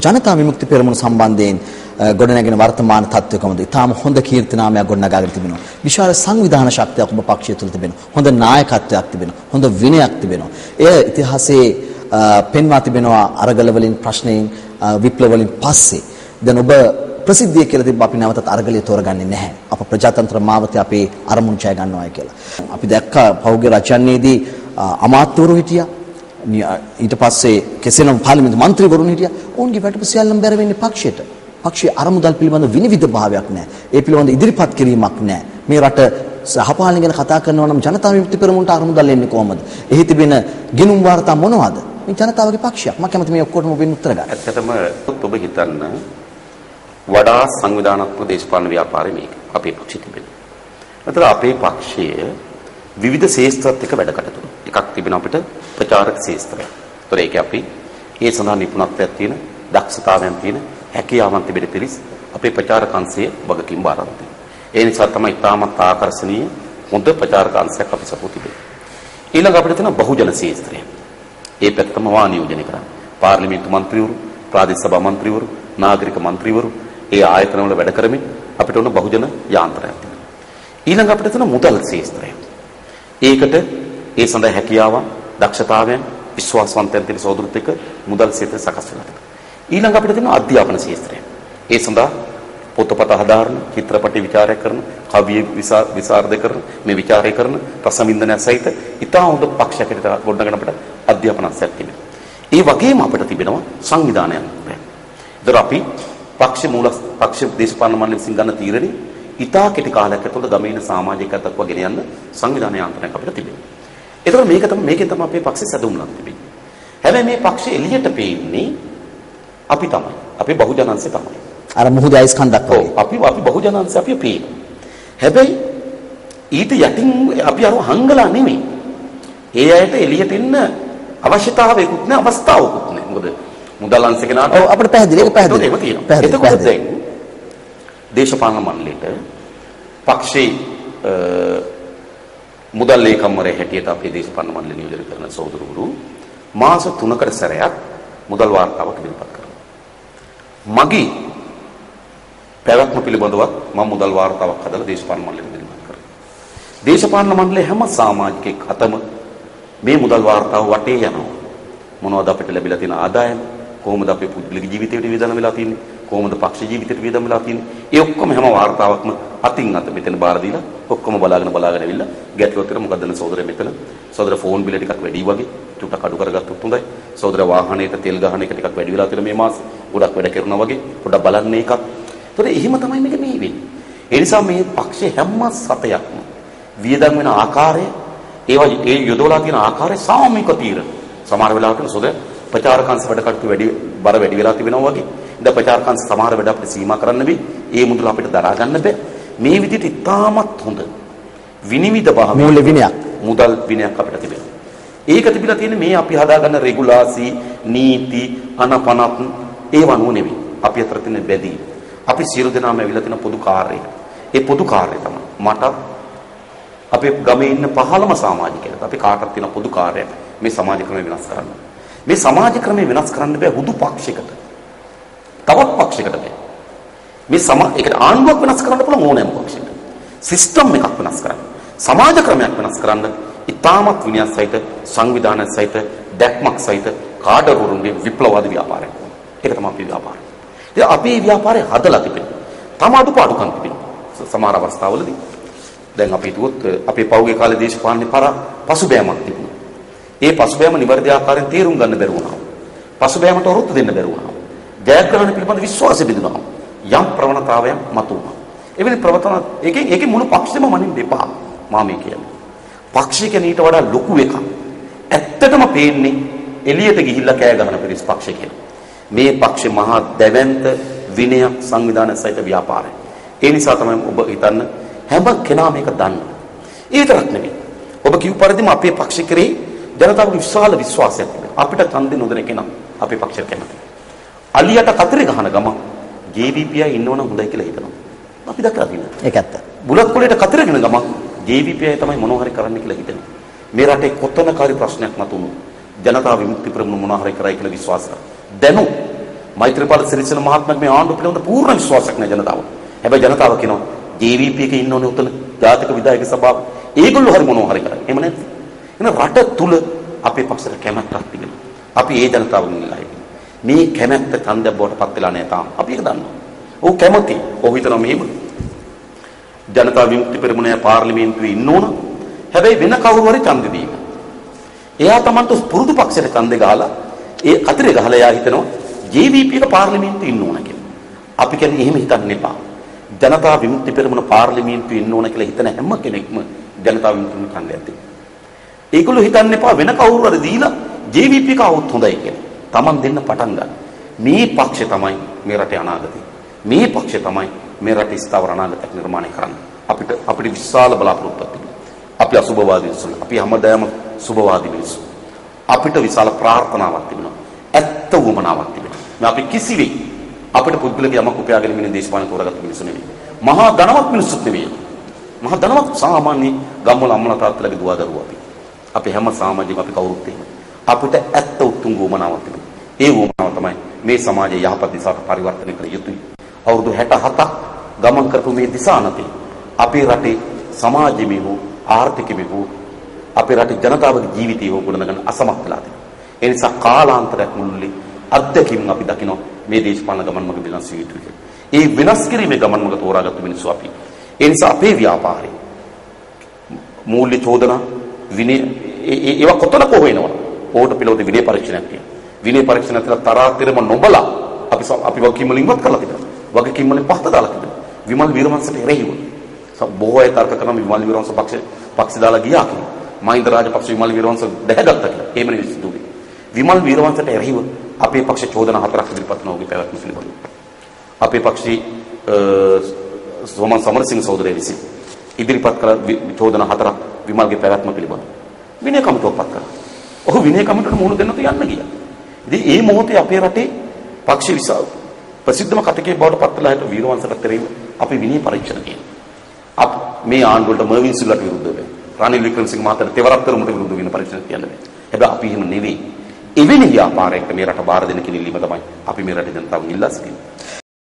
ජනතා විමුක්ති පෙරමුණ සම්බන්ධයෙන් ගොඩනැගෙන වර්තමාන තත්ත්වය කොහොමද? ඊටාම හොඳ කීර්තිනාමයක් ගොඩනගාගෙන තිබෙනවා. විශාල සංවිධාන ශක්තියක් ඔබ පක්ෂය තුළ තිබෙනවා. හොඳ නායකත්වයක් තිබෙනවා. හොඳ විනයක් තිබෙනවා. එය ඉතිහාසයේ පෙන්වා තිබෙනවා අරගල වලින් ප්‍රශ්නයෙන් විප්ලව වලින් පස්සේ. දැන් ඔබ ප්‍රසිද්ධිය කියලා තිබ්බ අපි නැවතත් අරගලය තෝරගන්නේ නැහැ. අප ප්‍රජාතන්ත්‍ර මාවතේ අපේ අරමුණු ජය ගන්නවායි කියලා. අපි දැක්කා පෞද්ගල රචනයේදී අමාත්‍යවරු හිටියා. ඊට පස්සේ කෙසේනම් පාර්ලිමේන්තු මන්ත්‍රීවරුන් හිටියා. ඔවුන්ගේ වැටුප සියල්ලම බැර වෙන්නේ පක්ෂයට. පක්ෂයේ අරමුදල් පිළිබඳ විනිවිද භාවයක් නැහැ. ඒ පිළිබඳ ඉදිරිපත් කිරීමක් නැහැ. මේ රට සහපාලනය ගැන කතා කරනවා නම් ජනතා විමුක්ති පෙරමුණට අරමුදල් එන්නේ කොහොමද? එහි තිබෙන ගිණුම් වාර්තා මොනවද? මේ ජනතාවගේ පක්ෂයක්. මම කැමති මේ ඔක්කොටම ඔබෙන් උත්තර ගන්න. ඇත්තටම ඔබ හිතන්න වඩා සංවිධානාත්මක දේශපාලන ව්‍යාපාරය මේක අපේ පක්ෂෙ තිබෙනවා. අතන අපේ පක්ෂයේ විවිධ ශේෂ්ත්‍රත් එක්ක වැඩ කටයුතු. එකක් තිබෙනවා අපිට ප්‍රචාරක ශේෂ්ත්‍රය. ඒතර ඒක අපි ඒ සඳහා නිපුණත්වයක් තියෙන, දක්ෂතාවයන් තියෙන, හැකියාවන් තිබෙන පිරිස් අපේ ප්‍රචාරක අංශයේ වගකීම් බාර ගන්නවා. ඒ නිසා තමයි ඉතාමත් ආකර්ශනීය හොඳ ප්‍රචාරක අංශයක් අපි සපුව තිබෙන්නේ. ඊළඟ අපිට තියෙන බහුජන ශේෂ්ත්‍රය. ඒ පැත්තම වා නියෝජනය කරන්නේ. පාර්ලිමේන්තු මන්ත්‍රීවරු, ප්‍රාදේශ සභා මන්ත්‍රීවරු, නාගරික මන්ත්‍රීවරු ඒ ආයතන වල වැඩ කරමින් අපිට උන බහුජන යාන්ත්‍රයක් තියෙනවා. ඊළඟ අපිට තියෙන මුදල් ශේෂ්ත්‍රය. ඒකට ඒ සඳහා හැකියාවන්, දක්ෂතාවයන්, විශ්වාසවන්තයන් තියෙන සහෝදරත් එක්ක මුදල් ශේෂ්ත්‍රය සකස් වෙලා තියෙනවා. ඊළඟ අපිට තියෙන අධ්‍යාපන ශේෂ්ත්‍රය. ඒ සඳහා පොතපත හදාරන, චිත්‍රපටි විචාරය කරන, කවිය විසරද කරන, මේ විචාරය කරන, රසවින්දනය සහිත ඉතා හොඳ පක්ෂයකට ගොඩනගන අපිට අධ්‍යාපන අංශයක් තිබෙනවා. ඒ වගේම අපිට තිබෙනවා සංවිධානයක්. ඒතර අපි පක්ෂ දේශපාලන මණ්ඩල විසින් ගන්න තීරණේ ඉතා කෙටි කාලයක් ඇතුළත ගමේන සමාජිකත්වයක් දක්වා ගෙන යන්න සංවිධාන යාන්ත්‍රණයක් අපිට තිබෙනවා. ඒතර මේකෙන් තමයි අපේ පක්ෂේ සැදුම්ලක් තිබෙන්නේ. හැබැයි මේ පක්ෂේ එළියට පේන්නේ අපි තමයි. අපේ බහුජනංශය තමයි. අර මුහුදේ අයිස් කන්දක් වගේ. අපි බහුජනංශය අපි පේනවා. හැබැයි ඊට යටින් අපි අර හංගලා නෙමෙයි. ඒ අයට එළියට එන්න අවශ්‍යතාවයකුත් නැහැ, අවස්ථාවකුත් නැහැ. මොකද මුදල් අංශ කෙනාට අපිට පැහැදිලි ඒක පැහැදිලි. එතකොට දැන් දේශපාලන මණ්ඩලයට පක්ෂේ මුදල් ලේකම්වරයා හැටියට අපේ දේශපාලන මණ්ඩලය නියෝජනය කරන සහෝදරවරු මාස 3කට සැරයක් මුදල් වාර්තාවක් ඉදිරිපත් කරනවා. මගේ පැවැත්ම පිළිබඳව මම මුදල් වාර්තාවක් හදලා දේශපාලන මණ්ඩලයට ඉදිරිපත් කරනවා. දේශපාලන මණ්ඩලයේ හැම සමාජිකෙක් අතම මේ මුදල් වාර්තාව වටේ යනවා. මොනවද අපිට ලැබිලා තියෙන ආදායම? කොහොමද අපේ පුද්ගලික ජීවිතයට වියදම් වෙලා තියෙන්නේ? කොහොමද පක්ෂ ජීවිතයට වියදම් වෙලා තියෙන්නේ? ඒ ඔක්කොම හැම වාර්තාවක්ම අතින් අත මෙතන බාර දීලා ඔක්කොම බලාගෙන ඇවිල්ලා ගැටලුවක් තියෙන මොකද්ද නේ සහෝදරයා මෙතන? සහෝදර ෆෝන් බිල ටිකක් වැඩි වගේ චුට්ටක් අඩු කරගත්තොත් හොඳයි. සහෝදර වාහනේට තෙල් ගහන එක ටිකක් වැඩි වෙලා තියෙන මේ මාසේ. ගොඩක් වැඩ කරනවා වගේ පොඩ්ඩක් බලන්න ඒකත්. ඒතකොට එහෙම තමයි මේක මේ වෙන්නේ. ඒ නිසා මේ පක්ෂේ හැම සතයක්ම වියදම් වෙන ආකාරය ඒ යොදවලා තියෙන ආකාරය සාමූහික තීරණ. සමහර වෙලාවට සොද ප්‍රචාරකංශ වැඩ කටයුතු වැඩි වෙලා තිබෙනවා වගේ. ඉතින් ප්‍රචාරකංශ සමහර වැඩ අපිට සීමා කරන්න වෙයි. ඒ මුදල අපිට දරා ගන්න බෑ. මේ විදිහට ඉතාමත් හොඳ විනිවිද භාවය මූල්‍ය විනයක් මුදල් විනයක් අපිට තිබෙනවා. ඒක තිබිලා තියෙන්නේ මේ අපි හදාගන්න රෙගුලාසි, නීති, අනපනත් ඒව අනුව නෙවෙයි. අපි අතර තියෙන බැදී. අපි සියලු දෙනාම ඇවිල්ලා තියෙන පොදු කාර්යය. ඒ පොදු කාර්යය තමයි මට අපේ ගමේ ඉන්න 15ම සමාජිකයන්ට අපි කාටත් තියෙන පොදු කාර්යයක් මේ සමාජ ක්‍රමය වෙනස් කරන්න. මේ සමාජ ක්‍රමය වෙනස් කරන්න බෑ හුදු පක්ෂයකට. තවත් පක්ෂයකට බෑ. ඒකට ආණ්ඩුවක් වෙනස් කරන්න පුළුවන් ඕනෑම පක්ෂයකට. සිස්ටම් එකක් වෙනස් කරන්න. සමාජ ක්‍රමයක් වෙනස් කරන්න ඉතාමත් විනයක් සහිත, සංවිධානයක් සහිත, දැක්මක් සහිත කාඩරුරුන්ගේ විප්ලවවාදී ව්‍යාපාරයක්. ඒක තමයි අපේ ව්‍යාපාරය. ඉතින් අපේ ව්‍යාපාරය හදලා තිබෙනවා. තම අඩුපාඩුකම් තිබෙනවා. සමහර අවස්ථාවලදී දැන් අපි හිතුවොත් අපේ පෞගේ කාලේ දේශපාලනේ පසුබෑමක් තිබුණා. ඒ පසුබෑම නිවැරදි ආකාරයෙන් තේරුම් ගන්න බැරි වුණා. පසුබෑමට ඔරොත්තු දෙන්න බැරි වුණා. ජයග්‍රහණ පිළිබඳ විශ්වාසය බිඳුණා. යම් ප්‍රවණතාවයක් මතුවුණා. එවැනි ප්‍රවණතාවක් ඒකේ මුළු පක්ෂෙම මනින්න එපා. මම මේ කියන්නේ. පක්ෂික ඊට වඩා ලොකු එකක්. ඇත්තටම පේන්නේ එළියට ගිහිල්ලා කෑ ගහන පිරිස් පක්ෂ කියලා. මේ පක්ෂේ මහා දැවැන්ත විනයක් සංවිධානය සහිත ව්‍යාපාරය. ඒ නිසා තමයි ඔබ හිතන්න හැම කෙනා මේක දන්නවා. ඒ විතරක් නෙවෙයි. ඔබ කිව් පරිදිම අපේ පක්ෂ කරේ ජනතාවගේ විශාල විශ්වාසයක් තිබෙනවා. අපිට ඡන්දේ නොදෙන කෙනා අපේ පක්ෂයට කැමතියි. අලියට කතරේ ගහන ගම JVPI ඉන්නවනම් හොඳයි කියලා හිතනවා. අපි දැක්කලා තියෙනවා. ඒක ඇත්ත. බුලත් කොලේට කතරේ ගෙන ගම JVPI තමයි මොනවා හරි කරන්න කියලා හිතෙනවා. මේ රටේ කොතනකාරී ප්‍රශ්නයක් මතුණු ජනතා විමුක්ති පෙරමුණ මොනවා හරි කරයි කියලා විශ්වාස කරා. දැනු මෛත්‍රීපාල සිරිසේන මහත්මයා මේ ආණ්ඩුව පිළිබඳ පූර්ණ විශ්වාසයක් නැහැ ජනතාව. හැබැයි ජනතාව කියනවා JVP එකේ ඉන්න ඕනේ උතන ජාතික විධායක සභාව. ඒගොල්ලෝ හරි මොනවා හරි කරන්නේ. එහෙම නැත්නම් එන රට තුල අපේ පක්ෂයට කැමැත්තක් තිබෙනවා. අපි ඒ ජනතාවගෙන් ඉල්ලා හිටිනවා. මේ කැමැත්ත ඡන්දයක් බවට පත් වෙලා නැහැ තාම. අපි ඒක දන්නවා. ඔව් කැමති. ඔව් හිතනවා මෙහෙම. ජනතා විමුක්ති පෙරමුණේ පාර්ලිමේන්තුවේ ඉන්න ඕන. හැබැයි වෙන කවුරු හරි ඡන්දෙ දීම. එයා Tamanට පුරුදු පක්ෂයට ඡන්දෙ ගහලා ඒ අතරේ ගහලා එයා හිතනවා JVP එක පාර්ලිමේන්තුවේ ඉන්න ඕන කියලා. අපි කියන්නේ එහෙම හිතන්න එපා. ජනතා විමුක්ති පෙරමුණ පාර්ලිමේන්තුවේ ඉන්න ඕන කියලා හිතන හැම කෙනෙක්ම ජනතා විමුක්ති ඡන්දයක් දෙනවා. ඒගොල්ලෝ හිතන්න එපා වෙන කවුරු හරි දීලා JVP එක આવුත් හොඳයි කියලා. Taman දෙන්න පටන් ගන්න. මේ පක්ෂය තමයි මේ රටේ අනාගතය. මේ පක්ෂය තමයි මේ රටේ ස්ථාවර අනාගතයක් නිර්මාණය කරන්නේ. අපිට විශාල බලාපොරොත්තුවක් තිබෙනවා. අපි අසුබවාදී මිනිස්සු. අපි හැමදාම සුබවාදී මිනිස්සු. අපිට විශාල ප්‍රාර්ථනාවක් තිබෙනවා. ඇත්ත වුමනාවක් තිබෙනවා. මේ අපි කිසිවෙක් අපිට පුද්ගලික යමක් උපයාගෙන ඉන්නේ දේශපාලන තෝරාගත්ත මිනිස්සු නෙවෙයි. මහා ධනවත් මිනිස්සුත් නෙවෙයි. මහා ධනවත් සාමාන්‍ය ගම්වල අම්මලා තාත්තලාගේ දුව දරුවෝ අපි. අපි හැම සමාජයකම අපි කවුරුත් එහෙම. අපිට ඇත්ත උතුම් වුමනාවක් තිබෙනවා. ඒ වුමනාව තමයි මේ සමාජයේ යහපත් දිශාවට පරිවර්තනය කළ යුතුයි. අවුරුදු 67ක් ගමන් කරපු මේ දිශානතේ අපේ රටේ සමාජෙමි වූ ආර්ථිකෙමි වූ අපේ රටේ ජනතාවගේ ජීවිතය ගොඩනගන්න අසමත් වෙලා තියෙනවා. ඒ නිසා කාලාන්තරයක් මුළුල්ලේ අත්දැකීම් අපි දකිනවා මේ දේශපාලන ගමන් මඟ වෙනස් විය යුතුයි කියලා. ඒ වෙනස් කිරීමේ ගමන් මඟ තෝරාගත්තු මිනිස්සු අපි. ඒ නිසා අපේ ව්‍යාපාරේ මූල්‍ය චෝදනා විනය ඒවා කොතනක හොයනවා. ඕකට පිළිවෙත විනය පරීක්ෂණයක් තියෙනවා. විනය පරීක්ෂණ අතර තරාතිරම නොබලා අපි වගකීම් වලින් ඉවත් කරලා තිබෙනවා. වගකීම් වලින් පහත දාලා තිබෙනවා. විමල් වීරවංශට එරෙහිව බොහෝ අය තර්ක කරන විමල් වීරවංශ පක්ෂ දාලා ගියා කියලා. මහින්ද රාජපක්ෂ විමල් වීරවංශ දැහැගත්තා කියලා. එහෙම නෙවෙයි සිදුවේ. විමල් වීරවංශට එරෙහිව අපේ පක්ෂ චෝදනා 4ක් ඉදිරිපත් කරන ඔහුගේ පැවැත්ම පිළිබඳව. අපේ පක්ෂයේ සෝමන් සමරසිංහ සහෝදරය විසින් ඉදිරිපත් කළ චෝදනා 4ක් විමල්ගේ පැවැත්ම පිළිබඳව. විනය කමිටුවක් පත් කරා. ඔහු විනය කමිටුවට මුහුණ දෙන්නත් යන්න ගියා. ඉතින් මේ මොහොතේ අපේ රටේ පක්ෂ විසාව ප්‍රසිද්ධම කටකේ බවට පත් වෙලා හිට වීරවංශට එරෙහිව අපි විනය පරීක්ෂණ කියනවා. මේ ආණ්ඩුවට මර්වින් සිල්වට විරුද්ධව රනිල් වික්‍රමසිංහ මහතාට තෙවරක් තරමට විරුද්ධව වෙන පරීක්ෂණ කියන්න බෑ. හැබැයි අපි එහෙම නෙවෙයි. එවැනි ව්‍යාපාරයකට මේ රට බාර දෙන්න කියන ඉල්ලීම තමයි අපි මේ රටේ ජනතාවගෙන් ඉල්ලා සිටින්නේ.